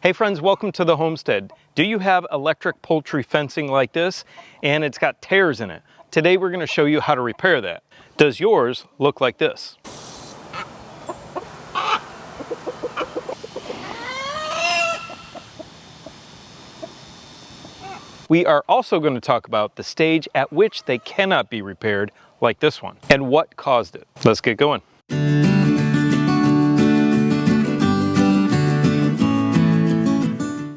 Hey friends, welcome to the homestead. Do you have electric poultry fencing like this and it's got tears in it? Today we're going to show you how to repair that. Does yours look like this? We are also going to talk about the stage at which they cannot be repaired like this one and what caused it. Let's get going.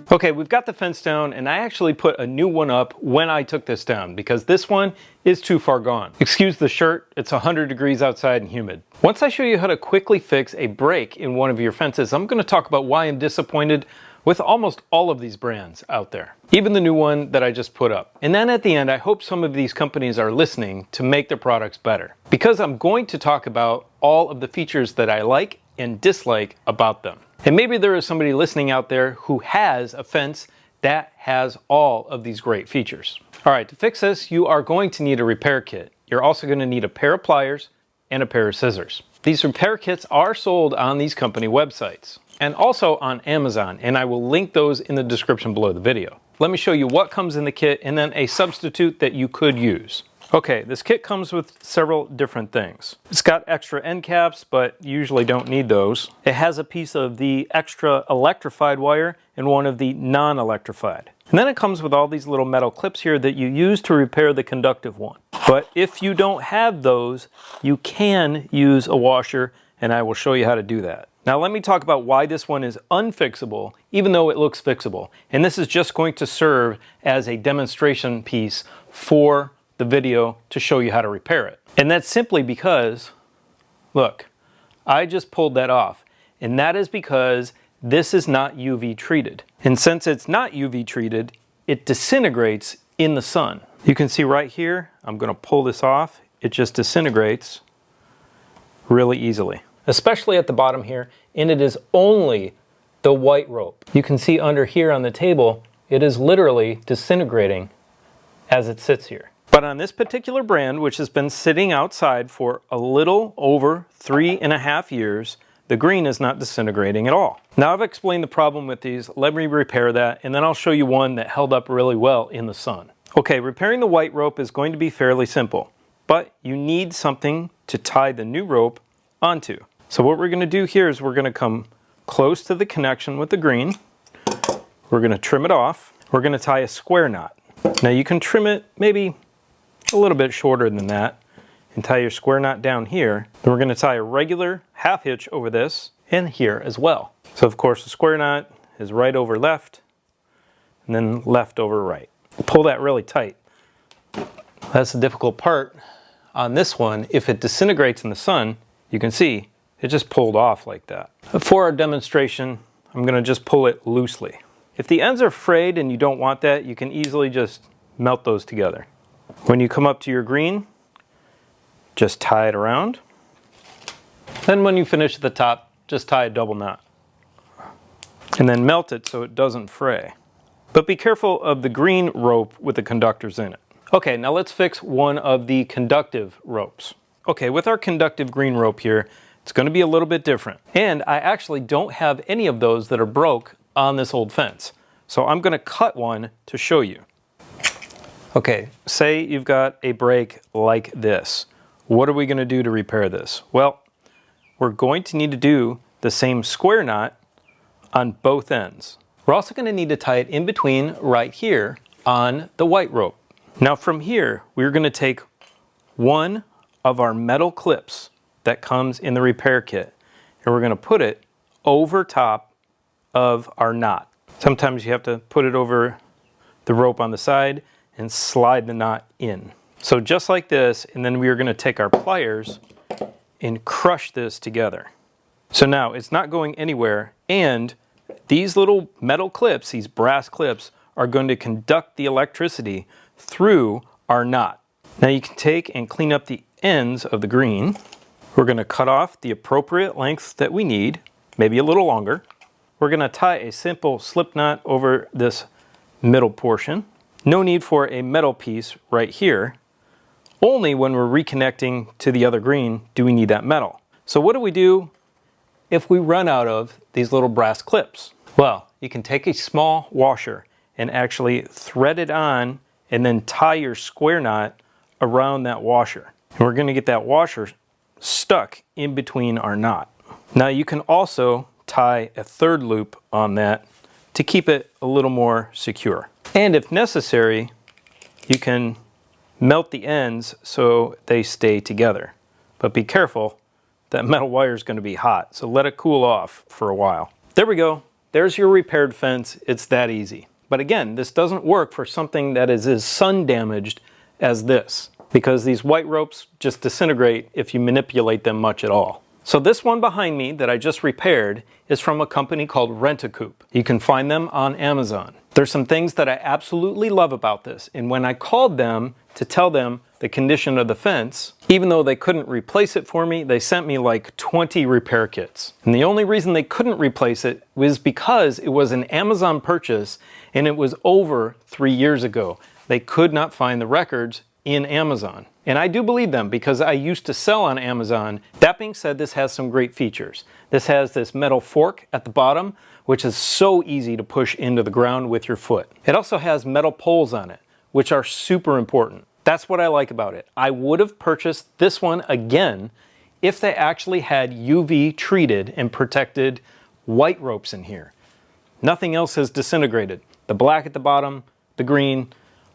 Okay, we've got the fence down and I actually put a new one up when I took this down because this one is too far gone. Excuse the shirt, it's 100 degrees outside and humid. Once I show you how to quickly fix a break in one of your fences, I'm going to talk about why I'm disappointed with almost all of these brands out there. Even the new one that I just put up. And then at the end, I hope some of these companies are listening to make their products better. Because I'm going to talk about all of the features that I like and dislike about them. And maybe there is somebody listening out there who has a fence that has all of these great features. All right, to fix this, you are going to need a repair kit. You're also going to need a pair of pliers and a pair of scissors. These repair kits are sold on these company websites and also on Amazon, and I will link those in the description below the video. Let me show you what comes in the kit and then a substitute that you could use. Okay, this kit comes with several different things. It's got extra end caps, but you usually don't need those. It has a piece of the extra electrified wire and one of the non-electrified. And then it comes with all these little metal clips here that you use to repair the conductive one. But if you don't have those, you can use a washer, and I will show you how to do that. Now let me talk about why this one is unfixable, even though it looks fixable. And this is just going to serve as a demonstration piece for the video to show you how to repair it. And that's simply because, look, I just pulled that off. And that is because this is not UV treated. And since it's not UV treated, it disintegrates in the sun. You can see right here, I'm going to pull this off. It just disintegrates really easily, especially at the bottom here. And it is only the white rope. You can see under here on the table, it is literally disintegrating as it sits here. But on this particular brand, which has been sitting outside for a little over 3.5 years, the green is not disintegrating at all. Now I've explained the problem with these. Let me repair that, and then I'll show you one that held up really well in the sun. Okay, repairing the white rope is going to be fairly simple, but you need something to tie the new rope onto. So what we're going to do here is we're going to come close to the connection with the green. We're going to trim it off. We're going to tie a square knot. Now you can trim it maybe a little bit shorter than that and tie your square knot down here. Then we're going to tie a regular half hitch over this and here as well. So of course the square knot is right over left and then left over right. Pull that really tight. That's the difficult part on this one. If it disintegrates in the sun, you can see it just pulled off like that. For our demonstration, I'm going to just pull it loosely. If the ends are frayed and you don't want that, you can easily just melt those together. When you come up to your green, just tie it around. Then when you finish at the top, just tie a double knot. And then melt it so it doesn't fray. But be careful of the green rope with the conductors in it. Okay, now let's fix one of the conductive ropes. Okay, with our conductive green rope here, it's going to be a little bit different. And I actually don't have any of those that are broke on this old fence. So I'm going to cut one to show you. Okay, say you've got a break like this. What are we going to do to repair this? Well, we're going to need to do the same square knot on both ends. We're also going to need to tie it in between right here on the white rope. Now from here, we're going to take one of our metal clips that comes in the repair kit and we're going to put it over top of our knot. Sometimes you have to put it over the rope on the side and slide the knot in. So just like this, and then we are going to take our pliers and crush this together. So now it's not going anywhere, and these little metal clips, these brass clips, are going to conduct the electricity through our knot. Now you can take and clean up the ends of the green. We're going to cut off the appropriate length that we need, maybe a little longer. We're going to tie a simple slip knot over this middle portion. No need for a metal piece right here. Only when we're reconnecting to the other green do we need that metal. So what do we do if we run out of these little brass clips? Well, you can take a small washer and actually thread it on and then tie your square knot around that washer. And we're going to get that washer stuck in between our knot. Now you can also tie a third loop on that to keep it a little more secure. And if necessary, you can melt the ends so they stay together. But be careful, that metal wire is going to be hot, so let it cool off for a while. There we go. There's your repaired fence. It's that easy. But again, this doesn't work for something that is as sun damaged as this, because these white ropes just disintegrate if you manipulate them much at all. So this one behind me that I just repaired is from a company called Rent-A-Coop. You can find them on Amazon. There's some things that I absolutely love about this, and when I called them to tell them the condition of the fence, even though they couldn't replace it for me, they sent me like 20 repair kits. And the only reason they couldn't replace it was because it was an Amazon purchase and it was over 3 years ago. They could not find the records in Amazon. And I do believe them because I used to sell on Amazon. That being said, this has some great features. This has this metal fork at the bottom, which is so easy to push into the ground with your foot. It also has metal poles on it, which are super important. That's what I like about it. I would have purchased this one again if they actually had UV treated and protected white ropes in here. Nothing else has disintegrated. The black at the bottom, the green,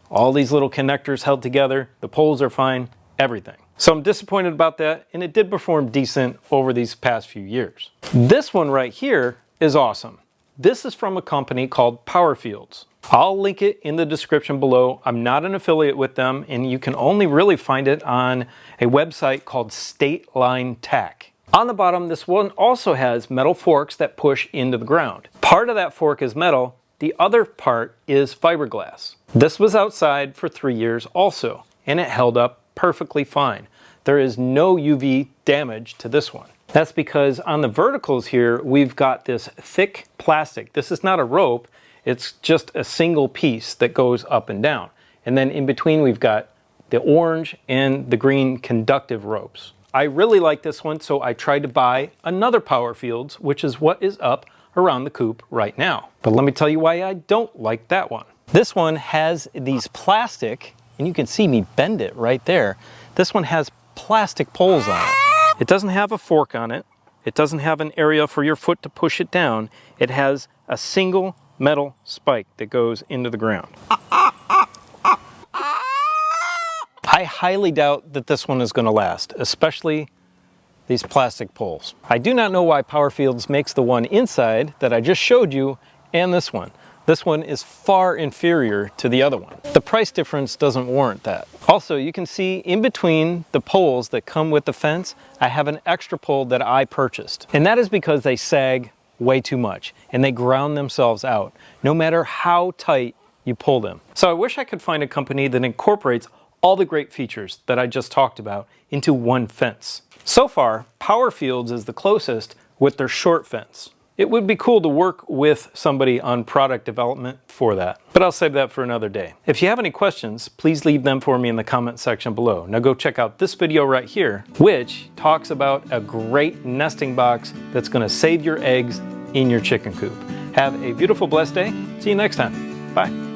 all these little connectors held together, the poles are fine, everything. So I'm disappointed about that, and it did perform decent over these past few years. This one right here is awesome. This is from a company called Powerfields. I'll link it in the description below. I'm not an affiliate with them, and you can only really find it on a website called State Line Tack. On the bottom, this one also has metal forks that push into the ground. Part of that fork is metal, the other part is fiberglass. This was outside for 3 years also, and it held up perfectly fine. There is no UV damage to this one. That's because on the verticals here, we've got this thick plastic. This is not a rope, it's just a single piece that goes up and down. And then in between, we've got the orange and the green conductive ropes. I really like this one, so I tried to buy another Powerfields, which is what is up around the coop right now. But let me tell you why I don't like that one. This one has these plastic, and you can see me bend it right there. This one has plastic poles on it. It doesn't have a fork on it. It doesn't have an area for your foot to push it down. It has a single metal spike that goes into the ground. I highly doubt that this one is going to last, especially these plastic poles. I do not know why Powerfields makes the one inside that I just showed you and this one. This one is far inferior to the other one. The price difference doesn't warrant that. Also, you can see in between the poles that come with the fence, I have an extra pole that I purchased. And that is because they sag way too much and they ground themselves out, no matter how tight you pull them. So I wish I could find a company that incorporates all the great features that I just talked about into one fence. So far, Powerfields is the closest with their short fence. It would be cool to work with somebody on product development for that, but I'll save that for another day. If you have any questions, please leave them for me in the comment section below. Now go check out this video right here, which talks about a great nesting box that's gonna save your eggs in your chicken coop. Have a beautiful, blessed day. See you next time. Bye.